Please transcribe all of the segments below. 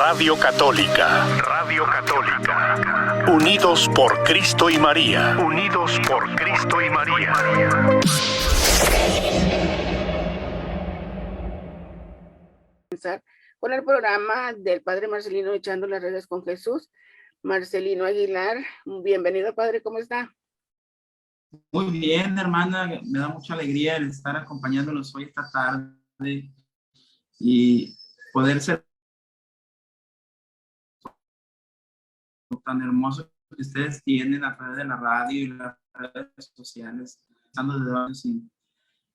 Radio Católica. Radio Católica. Unidos por Cristo y María. Unidos por Cristo y María. Con el programa del Padre Marcelino Echando las Redes con Jesús. Marcelino Aguilar, bienvenido, Padre, ¿cómo está? Muy bien, hermana, me da mucha alegría el estar acompañándolos hoy esta tarde y poder ser tan hermoso que ustedes tienen a través de la radio y las redes sociales,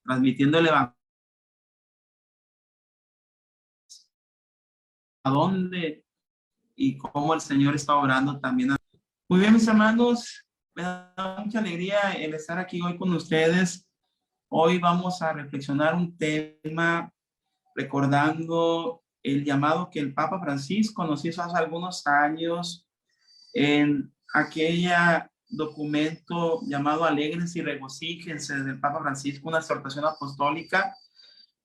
transmitiendo el evangelio. A dónde y cómo el Señor está obrando también. Muy bien, mis hermanos, me da mucha alegría el estar aquí hoy con ustedes. Hoy vamos a reflexionar un tema recordando el llamado que el Papa Francisco nos hizo hace algunos años en aquella documento llamado Alégrense y Regocíjense del Papa Francisco, una exhortación apostólica,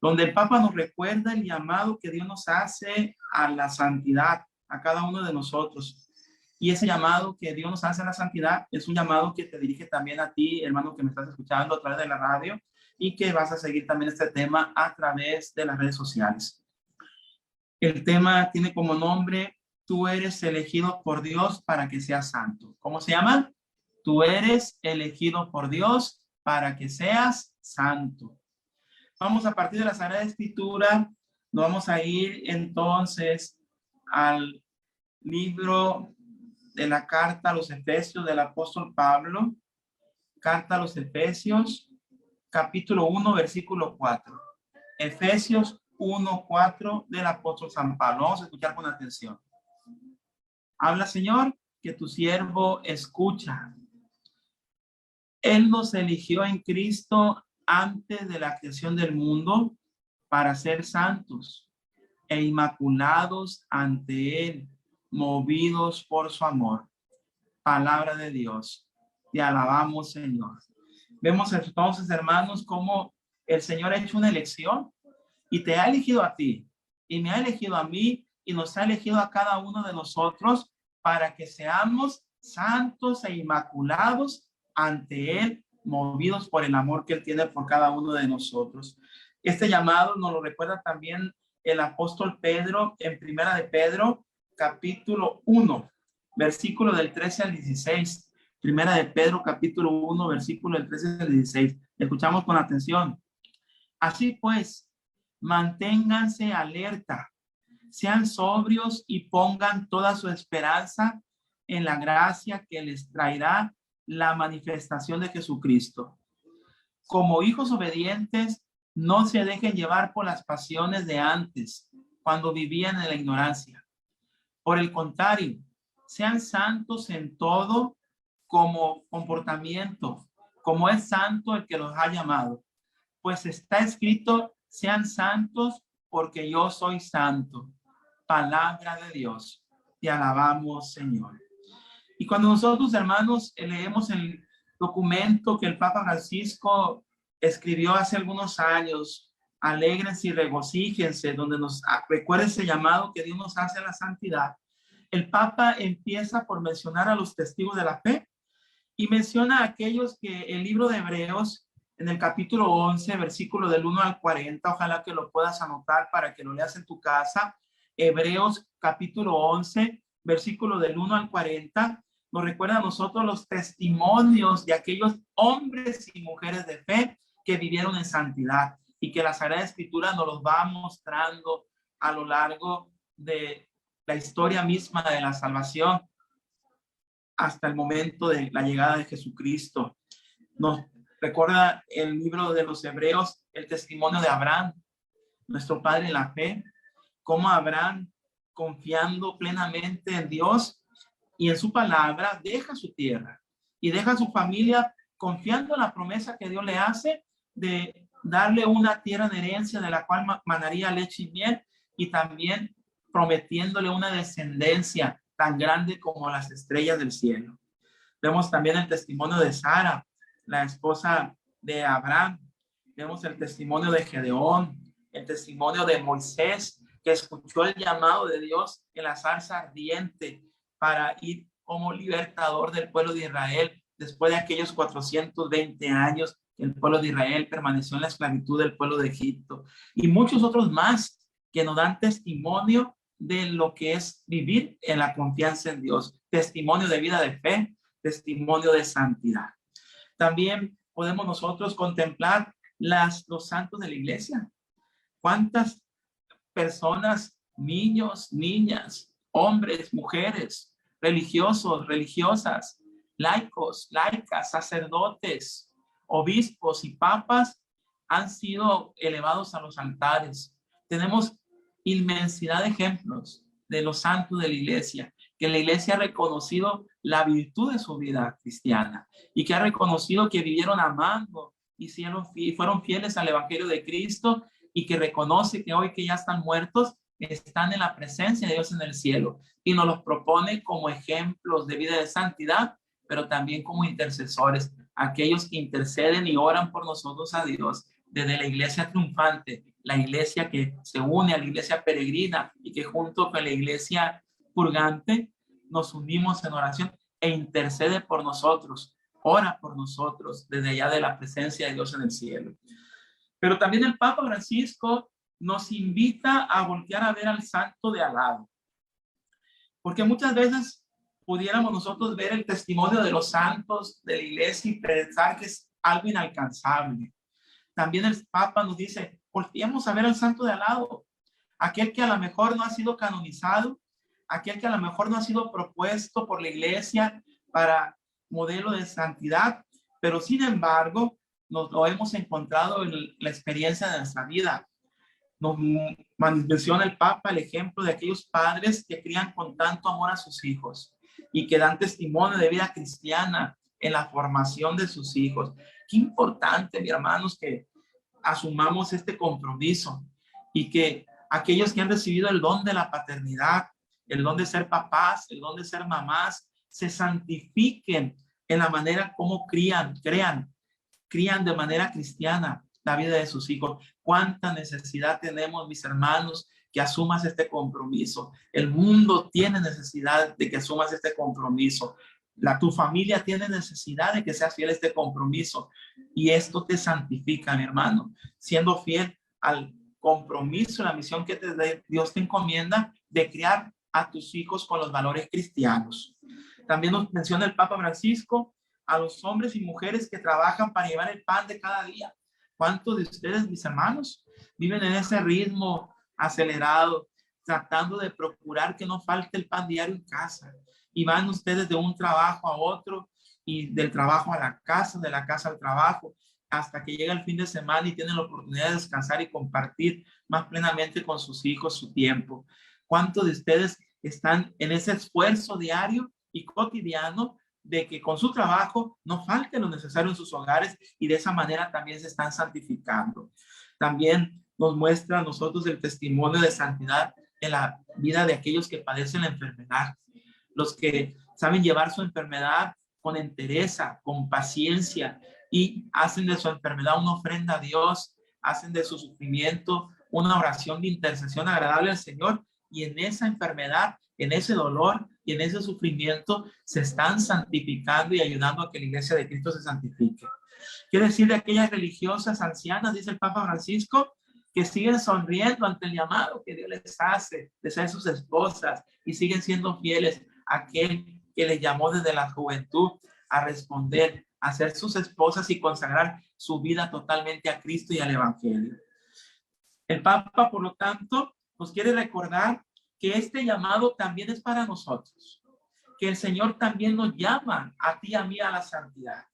donde el Papa nos recuerda el llamado que Dios nos hace a la santidad, a cada uno de nosotros. Y ese llamado que Dios nos hace a la santidad es un llamado que te dirige también a ti, hermano, que me estás escuchando a través de la radio y que vas a seguir también este tema a través de las redes sociales. El tema tiene como nombre: tú eres elegido por Dios para que seas santo. ¿Cómo se llama? Tú eres elegido por Dios para que seas santo. Vamos a partir de la Sagrada Escritura, nos vamos a ir entonces al libro de la carta a los Efesios del apóstol Pablo, carta a los Efesios, capítulo 1, versículo 4. Efesios 1, 4 del apóstol San Pablo. Vamos a escuchar con atención. Habla, Señor, que tu siervo escucha. Él nos eligió en Cristo antes de la creación del mundo para ser santos e inmaculados ante Él, movidos por su amor. Palabra de Dios. Te alabamos, Señor. Vemos entonces, hermanos, cómo el Señor ha hecho una elección y te ha elegido a ti y me ha elegido a mí y nos ha elegido a cada uno de nosotros para que seamos santos e inmaculados ante Él, movidos por el amor que Él tiene por cada uno de nosotros. Este llamado nos lo recuerda también el apóstol Pedro en Primera de Pedro, capítulo 1, versículo del 13 al 16. Primera de Pedro, capítulo 1, versículo del 13 al 16. Escuchamos con atención. Así pues, manténganse alerta, sean sobrios y pongan toda su esperanza en la gracia que les traerá la manifestación de Jesucristo. Como hijos obedientes, no se dejen llevar por las pasiones de antes, cuando vivían en la ignorancia. Por el contrario, sean santos en todo como comportamiento, como es santo el que los ha llamado. Pues está escrito, sean santos porque yo soy santo. Palabra de Dios. Te alabamos, Señor. Y cuando nosotros, hermanos, leemos el documento que el Papa Francisco escribió hace algunos años, Alégrense y regocíjense, donde nos recuerda ese llamado que Dios nos hace a la santidad, el Papa empieza por mencionar a los testigos de la fe y menciona a aquellos que el libro de Hebreos, en el capítulo 11, versículo del 1 al 40, ojalá que lo puedas anotar para que lo leas en tu casa. Hebreos capítulo 11, versículo del 1 al 40, nos recuerda a nosotros los testimonios de aquellos hombres y mujeres de fe que vivieron en santidad y que la Sagrada Escritura nos los va mostrando a lo largo de la historia misma de la salvación hasta el momento de la llegada de Jesucristo. Nos recuerda el libro de los Hebreos el testimonio de Abraham, nuestro padre en la fe, cómo Abraham, confiando plenamente en Dios y en su palabra, deja su tierra y deja su familia confiando en la promesa que Dios le hace de darle una tierra de herencia de la cual manaría leche y miel, y también prometiéndole una descendencia tan grande como las estrellas del cielo. Vemos también el testimonio de Sara, la esposa de Abraham. Vemos el testimonio de Gedeón, el testimonio de Moisés, que escuchó el llamado de Dios en la zarza ardiente para ir como libertador del pueblo de Israel después de aquellos 420 años que el pueblo de Israel permaneció en la esclavitud del pueblo de Egipto, y muchos otros más que nos dan testimonio de lo que es vivir en la confianza en Dios, testimonio de vida de fe, testimonio de santidad. También podemos nosotros contemplar los santos de la iglesia. ¿Cuántas personas, niños, niñas, hombres, mujeres, religiosos, religiosas, laicos, laicas, sacerdotes, obispos y papas han sido elevados a los altares? Tenemos inmensidad de ejemplos de los santos de la iglesia, que la iglesia ha reconocido la virtud de su vida cristiana y que ha reconocido que vivieron amando y fueron fieles al evangelio de Cristo, y que reconoce que hoy que ya están muertos, están en la presencia de Dios en el cielo, y nos los propone como ejemplos de vida de santidad, pero también como intercesores, aquellos que interceden y oran por nosotros a Dios desde la iglesia triunfante, la iglesia que se une a la iglesia peregrina y que junto con la iglesia purgante nos unimos en oración e intercede por nosotros, ora por nosotros desde allá de la presencia de Dios en el cielo. Pero también el Papa Francisco nos invita a voltear a ver al santo de al lado, porque muchas veces pudiéramos nosotros ver el testimonio de los santos de la iglesia y pensar que es algo inalcanzable. También el Papa nos dice, volteemos a ver al santo de al lado, aquel que a lo mejor no ha sido canonizado, aquel que a lo mejor no ha sido propuesto por la iglesia para modelo de santidad, pero sin embargo nos lo hemos encontrado en la experiencia de nuestra vida. Nos menciona el Papa el ejemplo de aquellos padres que crían con tanto amor a sus hijos y que dan testimonio de vida cristiana en la formación de sus hijos. Qué importante, mis hermanos, que asumamos este compromiso y que aquellos que han recibido el don de la paternidad, el don de ser papás, el don de ser mamás, se santifiquen en la manera como crían de manera cristiana la vida de sus hijos. Cuánta necesidad tenemos, mis hermanos, que asumas este compromiso. El mundo tiene necesidad de que asumas este compromiso. Tu familia tiene necesidad de que seas fiel a este compromiso, y esto te santifica, mi hermano, siendo fiel al compromiso, la misión que Dios te encomienda de criar a tus hijos con los valores cristianos. También nos menciona el Papa Francisco a los hombres y mujeres que trabajan para llevar el pan de cada día. ¿Cuántos de ustedes, mis hermanos, viven en ese ritmo acelerado, tratando de procurar que no falte el pan diario en casa? Y van ustedes de un trabajo a otro, y del trabajo a la casa, de la casa al trabajo, hasta que llega el fin de semana y tienen la oportunidad de descansar y compartir más plenamente con sus hijos su tiempo. ¿Cuántos de ustedes están en ese esfuerzo diario y cotidiano de que con su trabajo no falte lo necesario en sus hogares, y de esa manera también se están santificando? También nos muestra a nosotros el testimonio de santidad en la vida de aquellos que padecen la enfermedad, los que saben llevar su enfermedad con entereza, con paciencia, y hacen de su enfermedad una ofrenda a Dios, hacen de su sufrimiento una oración de intercesión agradable al Señor, y en esa enfermedad, en ese dolor y en ese sufrimiento se están santificando y ayudando a que la iglesia de Cristo se santifique. Quiere decir de aquellas religiosas ancianas, dice el Papa Francisco, que siguen sonriendo ante el llamado que Dios les hace de ser sus esposas, y siguen siendo fieles a aquel que les llamó desde la juventud a responder, a ser sus esposas y consagrar su vida totalmente a Cristo y al Evangelio. El Papa, por lo tanto, nos quiere recordar que este llamado también es para nosotros, que el Señor también nos llama a ti y a mí a la santidad.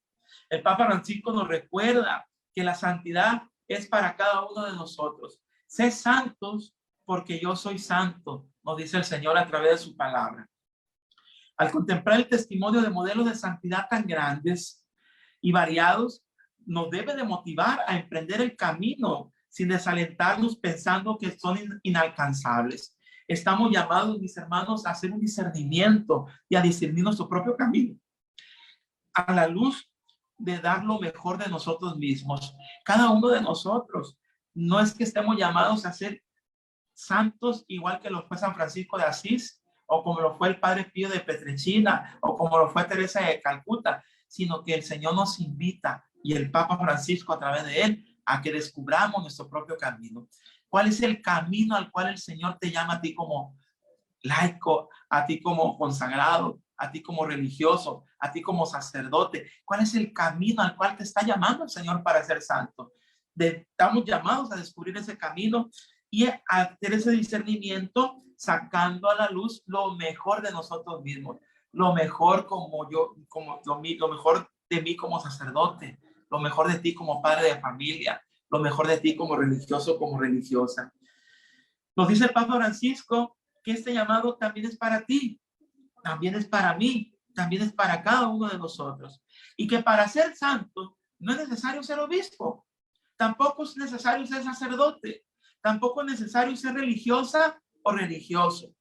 El Papa Francisco nos recuerda que la santidad es para cada uno de nosotros. Sé santos porque yo soy santo, nos dice el Señor a través de su palabra. Al contemplar el testimonio de modelos de santidad tan grandes y variados, nos debe de motivar a emprender el camino sin desalentarnos pensando que son inalcanzables. Estamos llamados, mis hermanos, a hacer un discernimiento y a discernir nuestro propio camino a la luz de dar lo mejor de nosotros mismos. Cada uno de nosotros, no es que estemos llamados a ser santos igual que lo fue San Francisco de Asís, o como lo fue el Padre Pío de Pietrelcina, o como lo fue Teresa de Calcuta, sino que el Señor nos invita, y el Papa Francisco a través de él, a que descubramos nuestro propio camino. ¿Cuál es el camino al cual el Señor te llama a ti como laico, a ti como consagrado, a ti como religioso, a ti como sacerdote? ¿Cuál es el camino al cual te está llamando el Señor para ser santo? Estamos llamados a descubrir ese camino y a hacer ese discernimiento, sacando a la luz lo mejor de nosotros mismos, lo mejor como yo, lo mejor de mí como sacerdote, lo mejor de ti como padre de familia, lo mejor de ti como religioso, como religiosa. Nos dice el Papa Francisco que este llamado también es para ti, también es para mí, también es para cada uno de nosotros. Y que para ser santo no es necesario ser obispo, tampoco es necesario ser sacerdote, tampoco es necesario ser religiosa o religioso.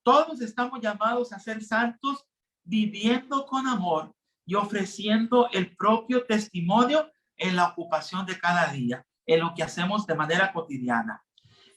Todos estamos llamados a ser santos viviendo con amor y ofreciendo el propio testimonio en la ocupación de cada día, en lo que hacemos de manera cotidiana.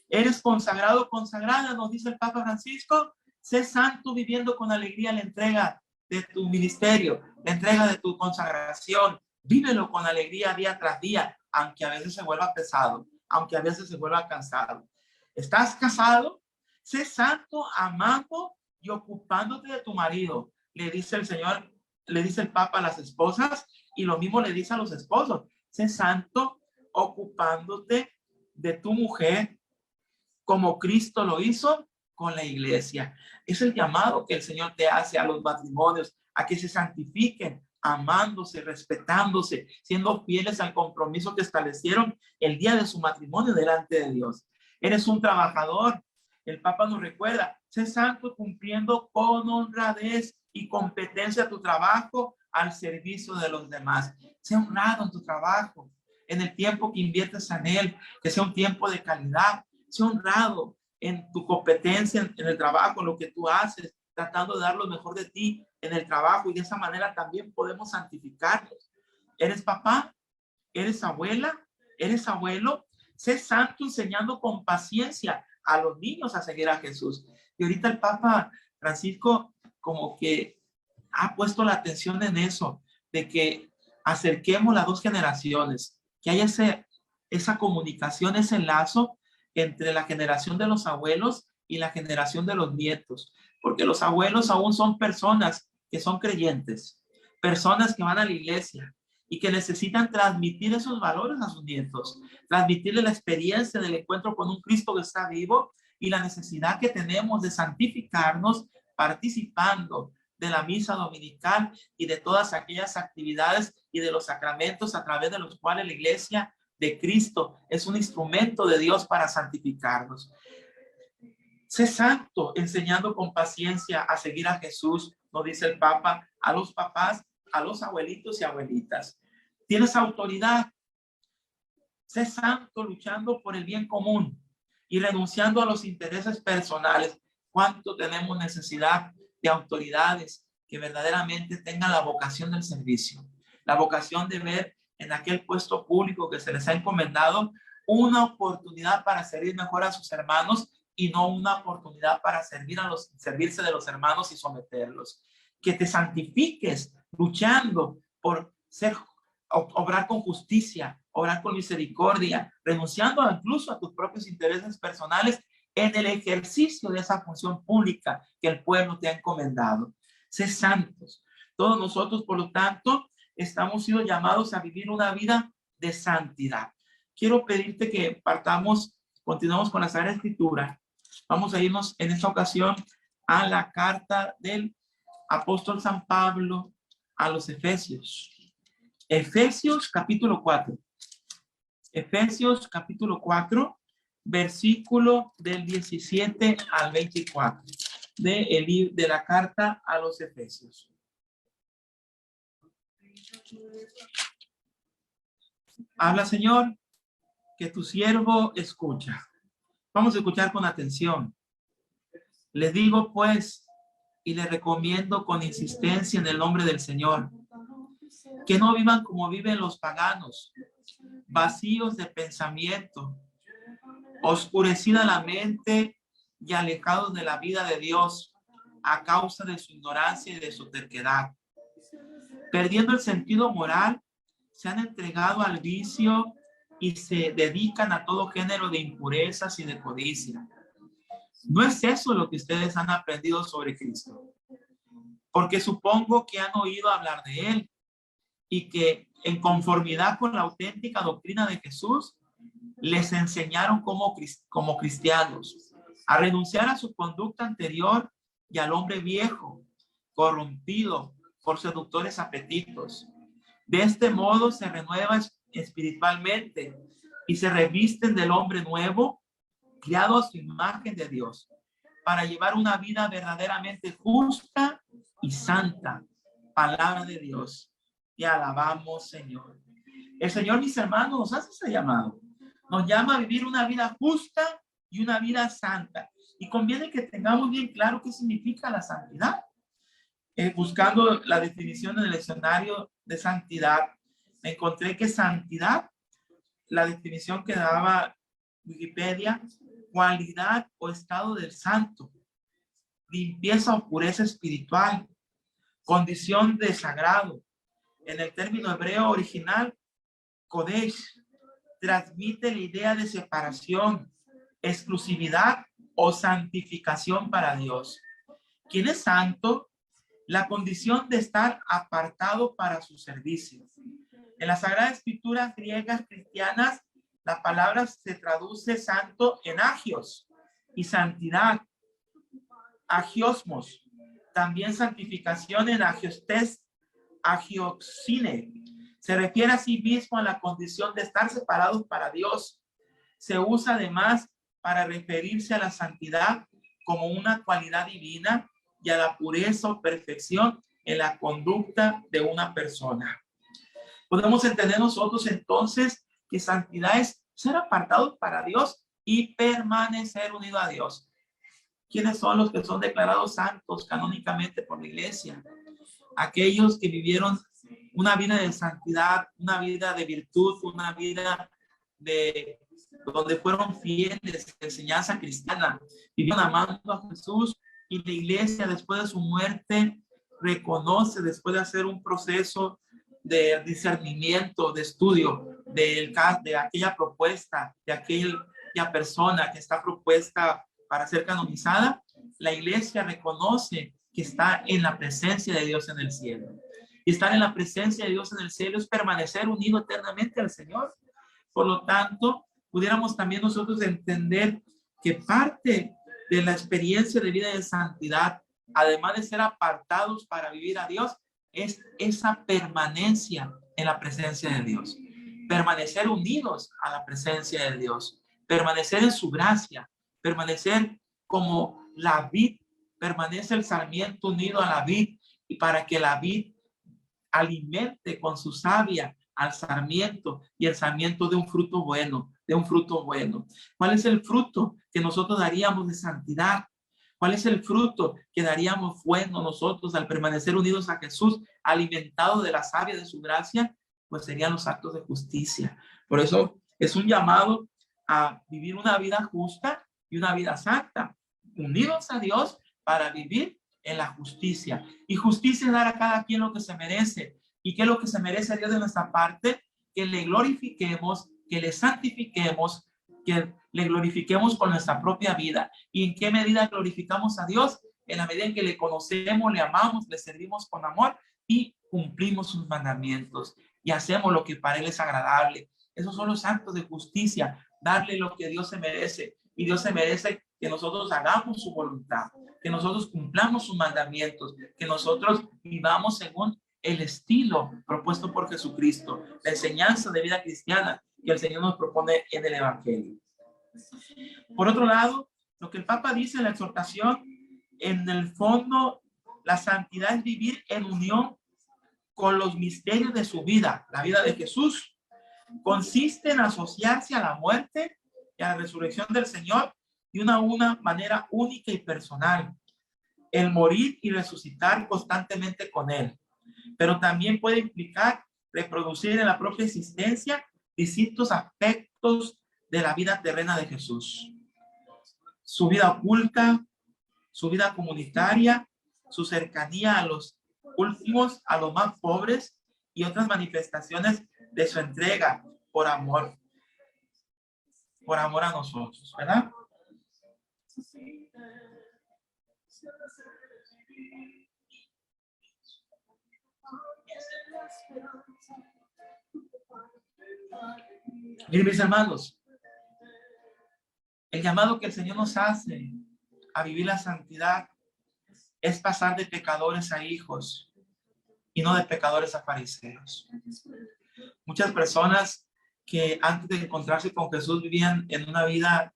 Eres consagrado, consagrada, nos dice el Papa Francisco, sé santo viviendo con alegría la entrega de tu ministerio, la entrega de tu consagración. Vívelo con alegría día tras día, aunque a veces se vuelva pesado, aunque a veces se vuelva cansado. ¿Estás casado? Sé santo, amando y ocupándote de tu marido. Le dice el Señor, le dice el Papa a las esposas, y lo mismo le dice a los esposos. Sé santo, ocupándote de tu mujer, como Cristo lo hizo con la iglesia. Es el llamado que el Señor te hace a los matrimonios, a que se santifiquen, amándose, respetándose, siendo fieles al compromiso que establecieron el día de su matrimonio delante de Dios. Eres un trabajador. El Papa nos recuerda, sé santo cumpliendo con honradez y competencia tu trabajo al servicio de los demás. Sé honrado en tu trabajo, en el tiempo que inviertes en él, que sea un tiempo de calidad. Sé honrado en tu competencia, en el trabajo, en lo que tú haces, tratando de dar lo mejor de ti en el trabajo, y de esa manera también podemos santificarnos. ¿Eres papá? ¿Eres abuela? ¿Eres abuelo? Sé santo enseñando con paciencia a los niños a seguir a Jesús. Y ahorita el Papa Francisco como que ha puesto la atención en eso, de que acerquemos las dos generaciones, que haya esa comunicación, ese lazo entre la generación de los abuelos y la generación de los nietos, porque los abuelos aún son personas que son creyentes, personas que van a la iglesia y que necesitan transmitir esos valores a sus nietos, transmitirle la experiencia del encuentro con un Cristo que está vivo y la necesidad que tenemos de santificarnos participando de la misa dominical y de todas aquellas actividades y de los sacramentos a través de los cuales la iglesia de Cristo es un instrumento de Dios para santificarnos. Sé santo enseñando con paciencia a seguir a Jesús, nos dice el Papa, a los papás, a los abuelitos y abuelitas. Tienes autoridad. Sé santo luchando por el bien común y renunciando a los intereses personales. ¿Cuánto tenemos necesidad de autoridades que verdaderamente tengan la vocación del servicio? La vocación de ver en aquel puesto público que se les ha encomendado una oportunidad para servir mejor a sus hermanos y no una oportunidad para servirse de los hermanos y someterlos. Que te santifiques luchando por obrar con justicia, obrar con misericordia, renunciando incluso a tus propios intereses personales en el ejercicio de esa función pública que el pueblo te ha encomendado. Sé santos. Todos nosotros, por lo tanto, estamos siendo llamados a vivir una vida de santidad. Quiero pedirte que continuemos con la Sagrada Escritura. Vamos a irnos en esta ocasión a la carta del apóstol San Pablo a los Efesios. Efesios capítulo 4. Efesios capítulo 4, versículo del 17 al 24 de la carta a los Efesios. Habla, Señor, que tu siervo escucha. Vamos a escuchar con atención. Les digo, pues, y les recomiendo con insistencia en el nombre del Señor, que no vivan como viven los paganos, vacíos de pensamiento, oscurecida la mente y alejados de la vida de Dios a causa de su ignorancia y de su terquedad. Perdiendo el sentido moral, se han entregado al vicio y se dedican a todo género de impurezas y de codicia. No es eso lo que ustedes han aprendido sobre Cristo, porque supongo que han oído hablar de Él y que en conformidad con la auténtica doctrina de Jesús, les enseñaron como cristianos a renunciar a su conducta anterior y al hombre viejo, corrompido por seductores apetitos. De este modo se renuevan espiritualmente y se revisten del hombre nuevo, criado a su imagen de Dios, para llevar una vida verdaderamente justa y santa. Palabra de Dios. Te alabamos, Señor. El Señor, mis hermanos, nos hace ese llamado. Nos llama a vivir una vida justa y una vida santa. Y conviene que tengamos bien claro qué significa la santidad. Buscando la definición en el diccionario de santidad, me encontré que santidad, la definición que daba Wikipedia, cualidad o estado del santo, limpieza o pureza espiritual, condición de sagrado. En el término hebreo original, Kodesh, transmite la idea de separación, exclusividad o santificación para Dios. ¿Quién es santo? La condición de estar apartado para su servicio. En las Sagradas Escrituras griegas cristianas, la palabra se traduce santo en agios y santidad, agiosmos. También santificación en agiostes, agioxine. Se refiere a sí mismo a la condición de estar separados para Dios. Se usa además para referirse a la santidad como una cualidad divina y a la pureza o perfección en la conducta de una persona. Podemos entender nosotros entonces que santidad es ser apartados para Dios y permanecer unido a Dios. ¿Quiénes son los que son declarados santos canónicamente por la iglesia? Aquellos que vivieron una vida de santidad, una vida de virtud, una vida de donde fueron fieles a la enseñanza cristiana, vivieron amando a Jesús, y la iglesia después de su muerte reconoce, después de hacer un proceso de discernimiento, de estudio de aquella propuesta, de aquella persona que está propuesta para ser canonizada, la iglesia reconoce que está en la presencia de Dios en el cielo. Y estar en la presencia de Dios en el cielo es permanecer unido eternamente al Señor. Por lo tanto, pudiéramos también nosotros entender que parte de la experiencia de vida de santidad, además de ser apartados para vivir a Dios, es esa permanencia en la presencia de Dios. Permanecer unidos a la presencia de Dios. Permanecer en su gracia. Permanecer como la vid. Permanece el sarmiento unido a la vid, y para que la vid alimente con su savia al sarmiento, y el sarmiento de un fruto bueno, ¿Cuál es el fruto que nosotros daríamos de santidad? ¿Cuál es el fruto que daríamos bueno nosotros al permanecer unidos a Jesús, alimentados de la savia de su gracia? Pues serían los actos de justicia. Por eso es un llamado a vivir una vida justa y una vida santa, unidos a Dios para vivir en la justicia. Y justicia es dar a cada quien lo que se merece. ¿Y qué es lo que se merece Dios de nuestra parte? Que le glorifiquemos, que le santifiquemos, que le glorifiquemos con nuestra propia vida. ¿Y en qué medida glorificamos a Dios? En la medida en que le conocemos, le amamos, le servimos con amor y cumplimos sus mandamientos y hacemos lo que para Él es agradable. Esos son los actos de justicia, darle lo que Dios se merece. Y Dios se merece que nosotros hagamos su voluntad, que nosotros cumplamos sus mandamientos, que nosotros vivamos según el estilo propuesto por Jesucristo, la enseñanza de vida cristiana que el Señor nos propone en el Evangelio. Por otro lado, lo que el Papa dice en la exhortación, en el fondo, la santidad es vivir en unión con los misterios de su vida, la vida de Jesús. Consiste en asociarse a la muerte y a la resurrección del Señor de una manera única y personal. El morir y resucitar constantemente con Él. Pero también puede implicar reproducir en la propia existencia distintos aspectos de la vida terrena de Jesús. Su vida oculta, su vida comunitaria, su cercanía a los últimos, a los más pobres y otras manifestaciones de su entrega por amor a nosotros, ¿verdad? Miren, mis hermanos, el llamado que el Señor nos hace a vivir la santidad es pasar de pecadores a hijos y no de pecadores a fariseos. Muchas personas que antes de encontrarse con Jesús vivían en una vida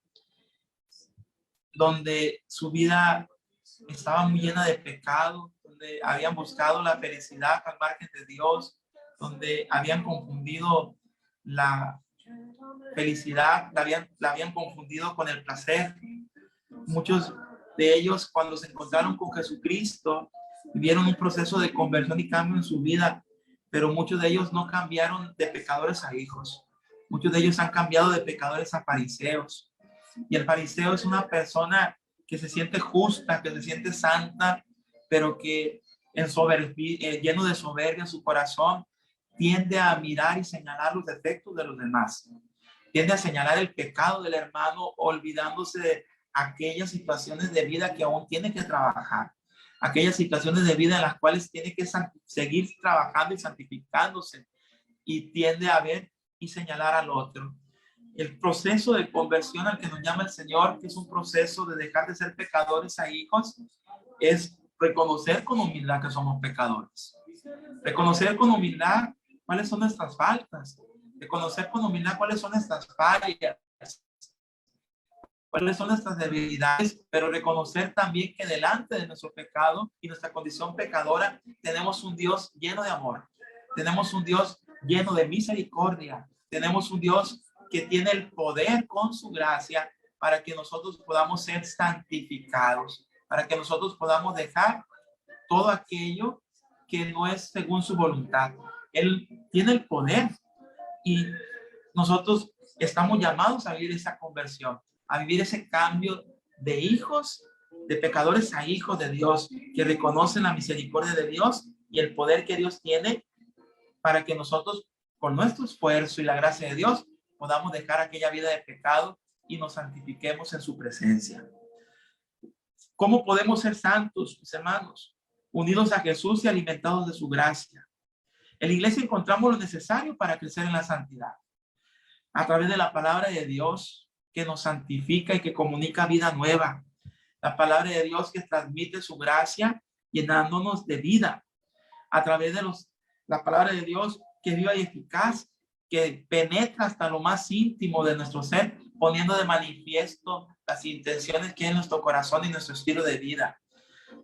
donde su vida estaba muy llena de pecado, donde habían buscado la felicidad al margen de Dios, donde habían confundido la felicidad, la habían confundido con el placer. Muchos de ellos, cuando se encontraron con Jesucristo, vivieron un proceso de conversión y cambio en su vida, pero muchos de ellos no cambiaron de pecadores a hijos. Muchos de ellos han cambiado de pecadores a fariseos. Y el fariseo es una persona que se siente justa, que se siente santa, pero que lleno de soberbia en su corazón, tiende a mirar y señalar los defectos de los demás. Tiende a señalar el pecado del hermano, olvidándose de aquellas situaciones de vida que aún tiene que trabajar. Aquellas situaciones de vida en las cuales tiene que seguir trabajando y santificándose. Y tiende a ver y señalar al otro. El proceso de conversión al que nos llama el Señor, que es un proceso de dejar de ser pecadores a hijos, es reconocer con humildad que somos pecadores. Reconocer con humildad cuáles son nuestras faltas. Reconocer con humildad cuáles son nuestras fallas. Cuáles son nuestras debilidades, pero reconocer también que delante de nuestro pecado y nuestra condición pecadora tenemos un Dios lleno de amor. Tenemos un Dios lleno de misericordia. Tenemos un Dios que tiene el poder con su gracia para que nosotros podamos ser santificados, para que nosotros podamos dejar todo aquello que no es según su voluntad. Él tiene el poder y nosotros estamos llamados a vivir esa conversión, a vivir ese cambio de hijos, de pecadores a hijos de Dios, que reconocen la misericordia de Dios y el poder que Dios tiene para que nosotros, con nuestro esfuerzo y la gracia de Dios, podamos dejar aquella vida de pecado y nos santifiquemos en su presencia. ¿Cómo podemos ser santos, mis hermanos? Unidos a Jesús y alimentados de su gracia. En la iglesia encontramos lo necesario para crecer en la santidad. A través de la palabra de Dios que nos santifica y que comunica vida nueva. La palabra de Dios que transmite su gracia llenándonos de vida. A través de la palabra de Dios que es viva y eficaz, que penetra hasta lo más íntimo de nuestro ser, poniendo de manifiesto las intenciones que hay en nuestro corazón y nuestro estilo de vida.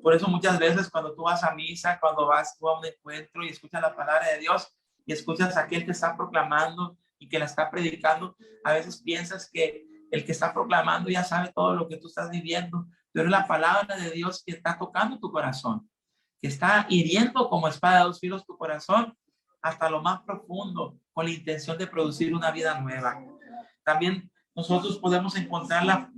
Por eso muchas veces cuando tú vas a misa, cuando vas tú a un encuentro y escuchas la palabra de Dios y escuchas a aquel que está proclamando y que la está predicando, a veces piensas que el que está proclamando ya sabe todo lo que tú estás viviendo, pero es la palabra de Dios que está tocando tu corazón, que está hiriendo como espada de dos filos tu corazón hasta lo más profundo, con la intención de producir una vida nueva. También nosotros podemos encontrar la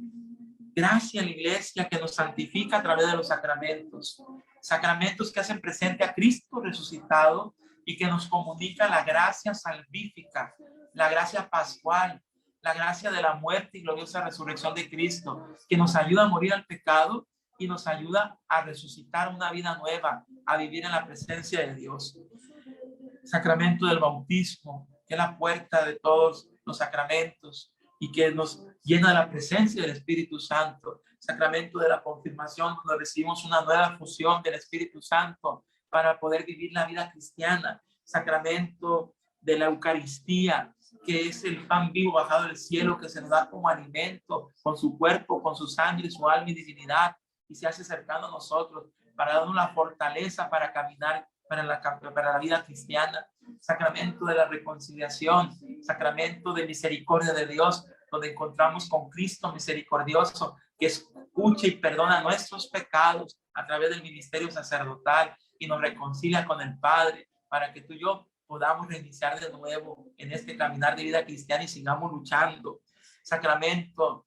gracia en la iglesia que nos santifica a través de los sacramentos. Sacramentos que hacen presente a Cristo resucitado y que nos comunica la gracia salvífica, la gracia pascual, la gracia de la muerte y gloriosa resurrección de Cristo, que nos ayuda a morir al pecado y nos ayuda a resucitar una vida nueva, a vivir en la presencia de Dios. Sacramento del bautismo, que es la puerta de todos los sacramentos y que nos llena de la presencia del Espíritu Santo. Sacramento de la confirmación, donde recibimos una nueva fusión del Espíritu Santo para poder vivir la vida cristiana. Sacramento de la Eucaristía, que es el pan vivo bajado del cielo que se nos da como alimento, con su cuerpo, con su sangre, su alma y divinidad, y se hace cercano a nosotros para darnos la fortaleza para caminar para la vida cristiana. Sacramento de la reconciliación, sacramento de misericordia de Dios, donde encontramos con Cristo misericordioso, que escucha y perdona nuestros pecados a través del ministerio sacerdotal y nos reconcilia con el Padre, para que tú y yo podamos reiniciar de nuevo en este caminar de vida cristiana y sigamos luchando. sacramento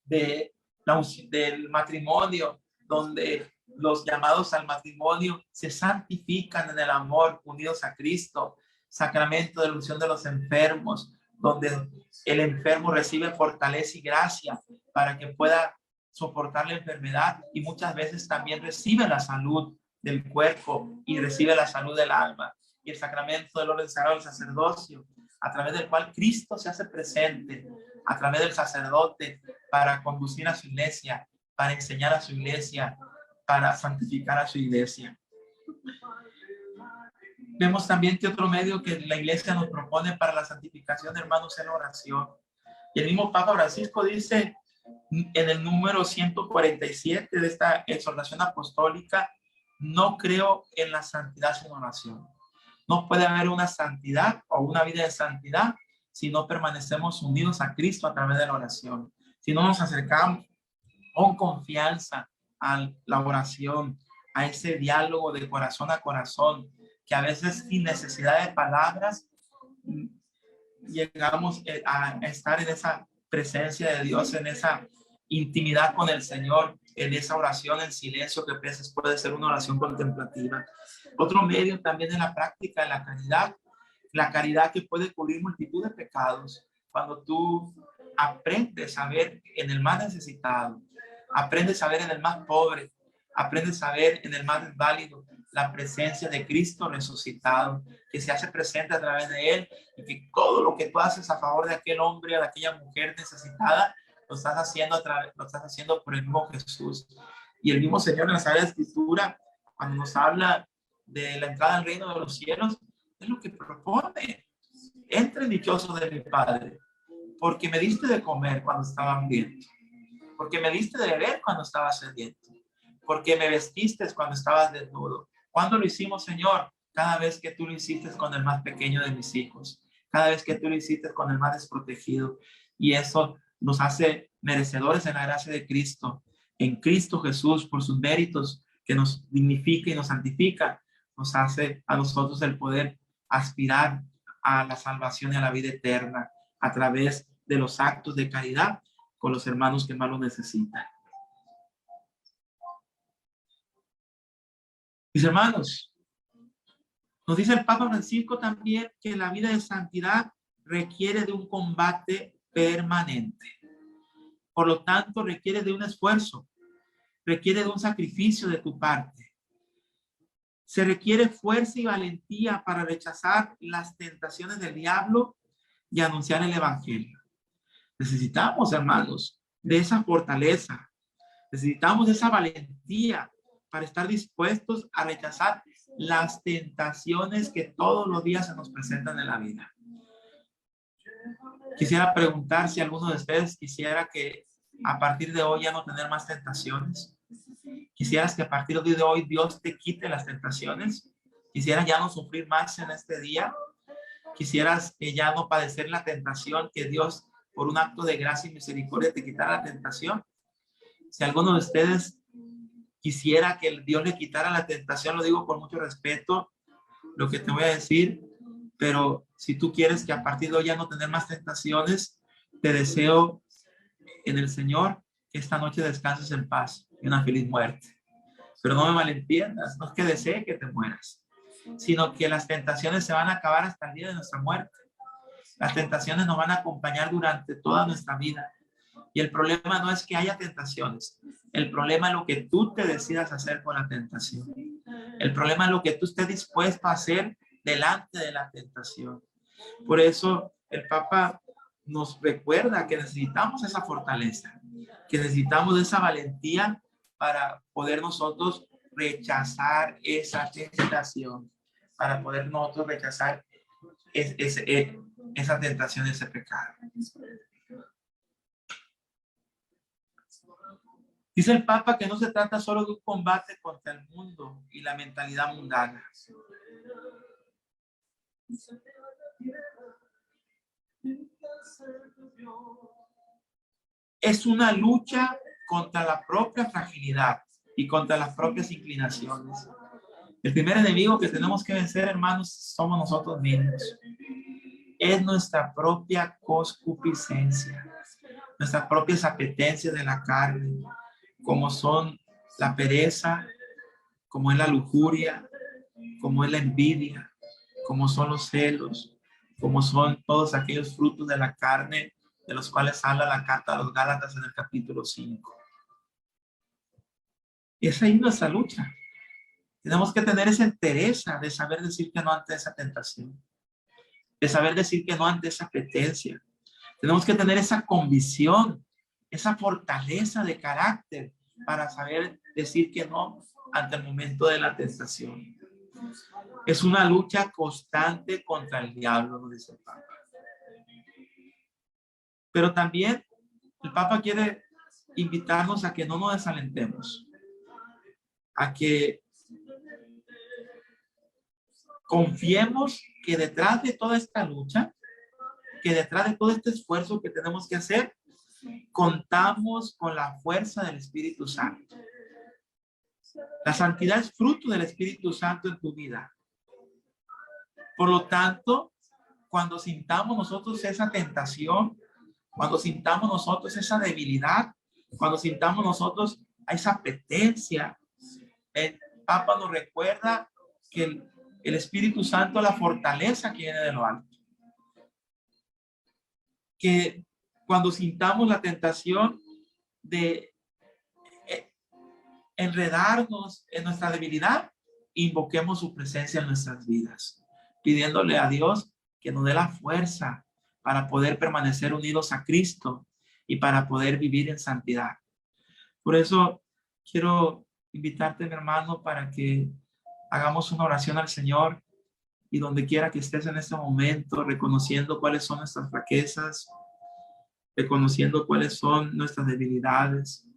del matrimonio, donde los llamados al matrimonio se santifican en el amor, unidos a Cristo. Sacramento de la unción de los enfermos, donde el enfermo recibe fortaleza y gracia para que pueda soportar la enfermedad, y muchas veces también recibe la salud del cuerpo y recibe la salud del alma. Y el sacramento del orden sagrado del sacerdocio, a través del cual Cristo se hace presente a través del sacerdote para conducir a su iglesia, para enseñar a su iglesia, para santificar a su iglesia. Vemos también que otro medio que la iglesia nos propone para la santificación, hermanos, es la oración. Y el mismo Papa Francisco dice en el número 147 de esta exhortación apostólica: no creo en la santidad sin oración. No puede haber una santidad o una vida de santidad si no permanecemos unidos a Cristo a través de la oración. Si no nos acercamos con confianza a la oración, a ese diálogo de corazón a corazón, que a veces sin necesidad de palabras llegamos a estar en esa presencia de Dios, en esa intimidad con el Señor, en esa oración en silencio, que a veces puede ser una oración contemplativa. Otro medio también es la práctica de la caridad que puede cubrir multitud de pecados. Cuando tú aprendes a ver en el más necesitado, aprendes a ver en el más pobre, aprendes a ver en el más desválido la presencia de Cristo resucitado, que se hace presente a través de él, y que todo lo que tú haces a favor de aquel hombre o de aquella mujer necesitada, lo estás haciendo por el mismo Jesús. Y el mismo Señor en la Sagrada Escritura, cuando nos habla de la entrada al reino de los cielos, es lo que propone: entren dichosos de mi Padre, porque me diste de comer cuando estaba hambriento, porque me diste de beber cuando estaba sediento, porque me vestiste cuando estabas desnudo. ¿Cuándo lo hicimos, Señor? Cada vez que tú lo hiciste con el más pequeño de mis hijos, cada vez que tú lo hiciste con el más desprotegido. Y eso nos hace merecedores en la gracia de Cristo, en Cristo Jesús, por sus méritos, que nos dignifica y nos santifica, nos hace a nosotros el poder aspirar a la salvación y a la vida eterna a través de los actos de caridad con los hermanos que más lo necesitan. Mis hermanos, nos dice el Papa Francisco también que la vida de santidad requiere de un combate permanente. Por lo tanto, requiere de un esfuerzo, requiere de un sacrificio de tu parte. Se requiere fuerza y valentía para rechazar las tentaciones del diablo y anunciar el evangelio. Necesitamos, hermanos, de esa fortaleza. Necesitamos de esa valentía para estar dispuestos a rechazar las tentaciones que todos los días se nos presentan en la vida. Quisiera preguntar si alguno de ustedes quisiera que a partir de hoy ya no tener más tentaciones. ¿Quisieras que a partir de hoy Dios te quite las tentaciones? ¿Quisieras ya no sufrir más en este día? ¿Quisieras que ya no padecer la tentación, que Dios por un acto de gracia y misericordia te quitara la tentación? Si alguno de ustedes quisiera que Dios le quitara la tentación, lo digo con mucho respeto lo que te voy a decir, pero si tú quieres que a partir de hoy ya no tener más tentaciones, te deseo en el Señor que esta noche descanses en paz y una feliz muerte. Pero no me malentiendas, no es que desee que te mueras, sino que las tentaciones se van a acabar hasta el día de nuestra muerte. Las tentaciones nos van a acompañar durante toda nuestra vida. Y el problema no es que haya tentaciones. El problema es lo que tú te decidas hacer con la tentación. El problema es lo que tú estés dispuesto a hacer delante de la tentación. Por eso el Papa nos recuerda que necesitamos esa fortaleza, que necesitamos esa valentía para poder nosotros rechazar esa tentación, para poder nosotros rechazar esa tentación, ese pecado. Dice el Papa que no se trata solo de un combate contra el mundo y la mentalidad mundana. Es una lucha contra la propia fragilidad y contra las propias inclinaciones. El primer enemigo que tenemos que vencer, hermanos, somos nosotros mismos. Es nuestra propia concupiscencia. nuestras propias apetencias de la carne, como son la pereza, como es la lujuria, como es la envidia, como son los celos, como son todos aquellos frutos de la carne de los cuales habla la carta a los Gálatas en el capítulo 5. Y esa es nuestra lucha. Tenemos que tener esa entereza de saber decir que no ante esa tentación, de saber decir que no ante esa apetencia. Tenemos que tener esa convicción, esa fortaleza de carácter para saber decir que no ante el momento de la tentación. Es una lucha constante contra el diablo, nos dice el Papa. Pero también el Papa quiere invitarnos a que no nos desalentemos, a que confiemos que detrás de toda esta lucha, que detrás de todo este esfuerzo que tenemos que hacer, contamos con la fuerza del Espíritu Santo. La santidad es fruto del Espíritu Santo en tu vida. Por lo tanto, cuando sintamos nosotros esa tentación, cuando sintamos nosotros esa debilidad, cuando sintamos nosotros esa apetencia, el Papa nos recuerda que el Espíritu Santo es la fortaleza que viene de lo alto. Que cuando sintamos la tentación de enredarnos en nuestra debilidad, invoquemos su presencia en nuestras vidas, pidiéndole a Dios que nos dé la fuerza para poder permanecer unidos a Cristo y para poder vivir en santidad. Por eso quiero invitarte, mi hermano, para que hagamos una oración al Señor, y donde quiera que estés en este momento, reconociendo cuáles son nuestras flaquezas, reconociendo cuáles son nuestras debilidades,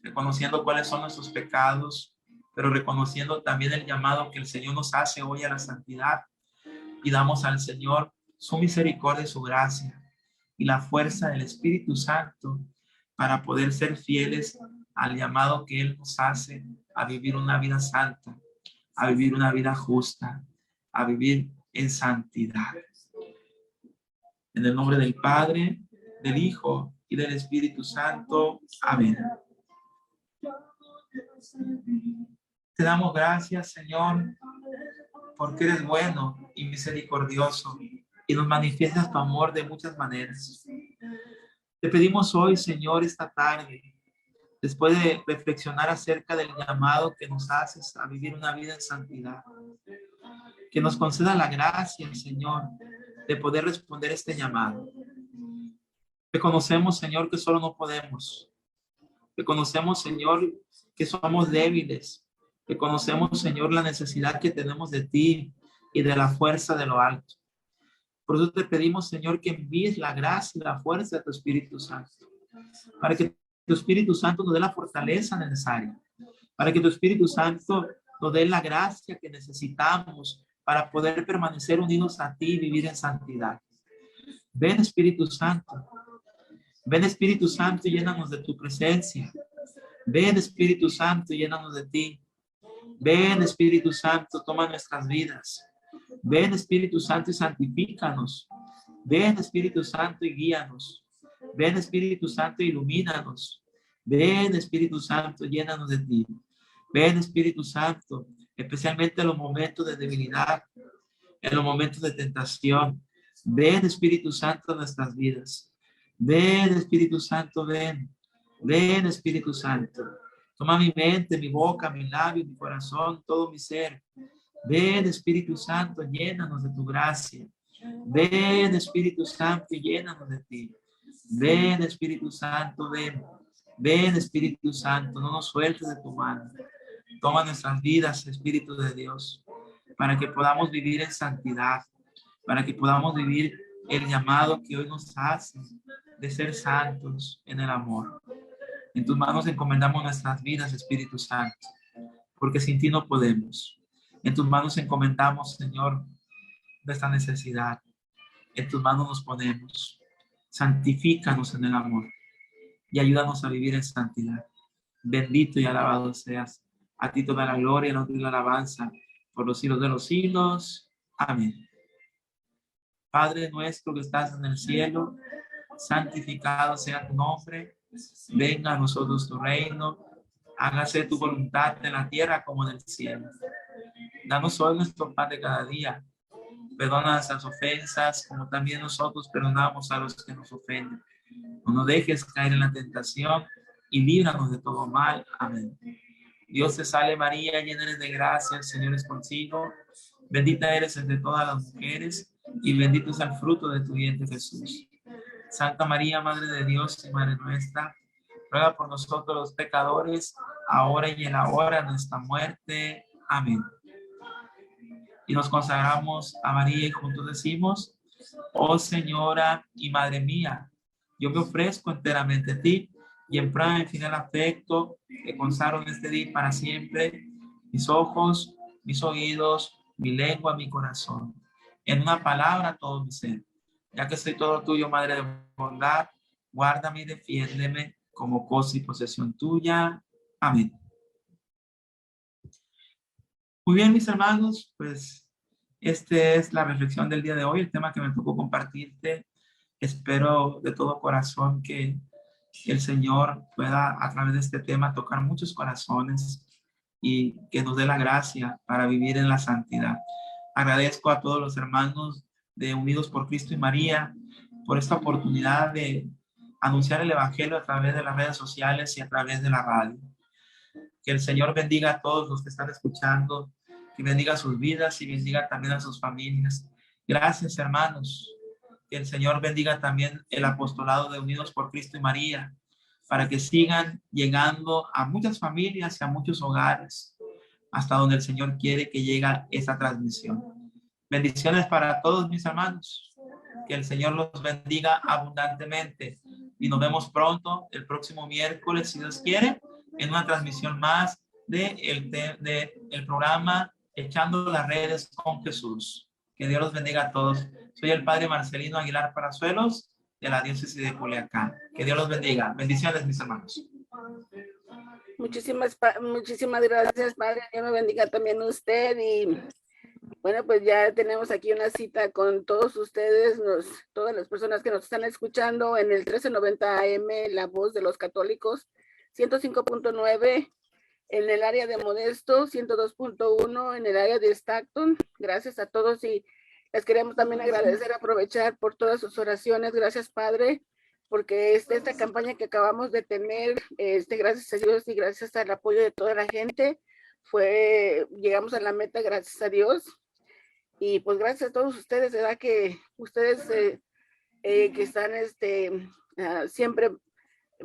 reconociendo cuáles son nuestros pecados, pero reconociendo también el llamado que el Señor nos hace hoy a la santidad, y damos al Señor su misericordia y su gracia y la fuerza del Espíritu Santo para poder ser fieles al llamado que Él nos hace a vivir una vida santa, a vivir una vida justa, a vivir en santidad. En el nombre del Padre, del Hijo y del Espíritu Santo. Amén. Te damos gracias, Señor, porque eres bueno y misericordioso y nos manifiestas tu amor de muchas maneras. Te pedimos hoy, Señor, esta tarde, después de reflexionar acerca del llamado que nos haces a vivir una vida en santidad, que nos conceda la gracia, Señor, de poder responder este llamado. Reconocemos, Señor, que solo no podemos. Reconocemos, Señor, que somos débiles. Reconocemos, Señor, la necesidad que tenemos de ti y de la fuerza de lo alto. Por eso te pedimos, Señor, que envíes la gracia y la fuerza de tu Espíritu Santo, para que tu Espíritu Santo nos dé la fortaleza necesaria, para que tu Espíritu Santo nos dé la gracia que necesitamos para poder permanecer unidos a ti y vivir en santidad. Ven, Espíritu Santo. Ven, Espíritu Santo, y llénanos de tu presencia. Ven, Espíritu Santo, y llénanos de ti. Ven, Espíritu Santo, toma nuestras vidas. Ven, Espíritu Santo, y santifícanos. Ven, Espíritu Santo, y guíanos. Ven, Espíritu Santo, ilumínanos. Ven, Espíritu Santo, llénanos de ti. Ven, Espíritu Santo, especialmente en los momentos de debilidad, en los momentos de tentación. Ven, Espíritu Santo, a nuestras vidas. Ven, Espíritu Santo, ven. Ven, Espíritu Santo. Toma mi mente, mi boca, mi labio, mi corazón, todo mi ser. Ven, Espíritu Santo, llénanos de tu gracia. Ven, Espíritu Santo, y llénanos de ti. Ven, Espíritu Santo, ven. Ven, Espíritu Santo, no nos sueltes de tu mano. Toma nuestras vidas, Espíritu de Dios, para que podamos vivir en santidad, para que podamos vivir el llamado que hoy nos hace de ser santos en el amor. En tus manos encomendamos nuestras vidas, Espíritu Santo, porque sin ti no podemos. En tus manos encomendamos, Señor, nuestra necesidad. En tus manos nos ponemos. Santifícanos en el amor y ayúdanos a vivir en santidad. Bendito y alabado seas. A ti toda la gloria, la honra y la alabanza por los siglos de los siglos. Amén. Padre nuestro que estás en el cielo, santificado sea tu nombre, venga a nosotros tu reino, hágase tu voluntad en la tierra como en el cielo. Danos hoy nuestro pan de cada día, perdona nuestras ofensas como también nosotros perdonamos a los que nos ofenden. No nos dejes caer en la tentación y líbranos de todo mal. Amén. Dios te salve María, llena eres de gracia, el Señor es contigo. Bendita eres entre todas las mujeres y bendito es el fruto de tu vientre Jesús. Santa María, Madre de Dios y Madre nuestra, ruega por nosotros los pecadores, ahora y en la hora de nuestra muerte. Amén. Y nos consagramos a María y juntos decimos: oh Señora y Madre mía, yo me ofrezco enteramente a ti y en prueba de final afecto que consagro en este día para siempre mis ojos, mis oídos, mi lengua, mi corazón, en una palabra todo mi ser. Ya que soy todo tuyo, Madre de bondad, guárdame y defiéndeme como cosa y posesión tuya. Amén. Muy bien, mis hermanos, pues esta es la reflexión del día de hoy, el tema que me tocó compartirte. Espero de todo corazón que el Señor pueda a través de este tema tocar muchos corazones y que nos dé la gracia para vivir en la santidad. Agradezco a todos los hermanos de Unidos por Cristo y María por esta oportunidad de anunciar el Evangelio a través de las redes sociales y a través de la radio. Que el Señor bendiga a todos los que están escuchando, que bendiga sus vidas y bendiga también a sus familias. Gracias, hermanos. Que el Señor bendiga también el apostolado de Unidos por Cristo y María, para que sigan llegando a muchas familias y a muchos hogares, hasta donde el Señor quiere que llegue esta transmisión. Bendiciones para todos mis hermanos. Que el Señor los bendiga abundantemente. Y nos vemos pronto el próximo miércoles, si Dios quiere, en una transmisión más del programa Echando las Redes con Jesús. Que Dios los bendiga a todos. Soy el Padre Marcelino Aguilar Palazuelos, de la diócesis de Culiacán. Que Dios los bendiga. Bendiciones, mis hermanos. Muchísimas gracias, Padre. Dios me bendiga también a usted. Y bueno, pues ya tenemos aquí una cita con todos ustedes, todas las personas que nos están escuchando en el 1390 AM, La Voz de los Católicos, 105.9 en el área de Modesto, 102.1 en el área de Stockton. Gracias a todos y les queremos también agradecer, aprovechar por todas sus oraciones. Gracias, Padre, porque esta campaña que acabamos de tener, gracias a Dios y gracias al apoyo de toda la gente, llegamos a la meta, gracias a Dios. Y pues gracias a todos ustedes, ¿verdad? Que ustedes que están siempre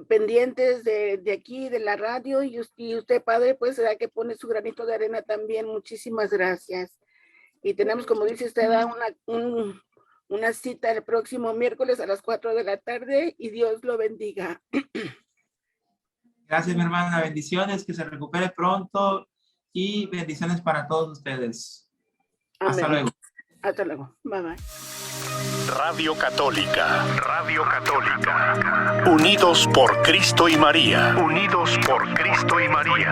pendientes de aquí, de la radio, y usted, Padre, pues será que pone su granito de arena también. Muchísimas gracias. Y tenemos, como dice usted, una cita el próximo miércoles a las 4 de la tarde y Dios lo bendiga. Gracias, mi hermana. Bendiciones, que se recupere pronto y bendiciones para todos ustedes. Amén. Hasta luego. Hasta luego. Bye, bye. Radio Católica. Radio Católica. Unidos por Cristo y María. Unidos por Cristo y María.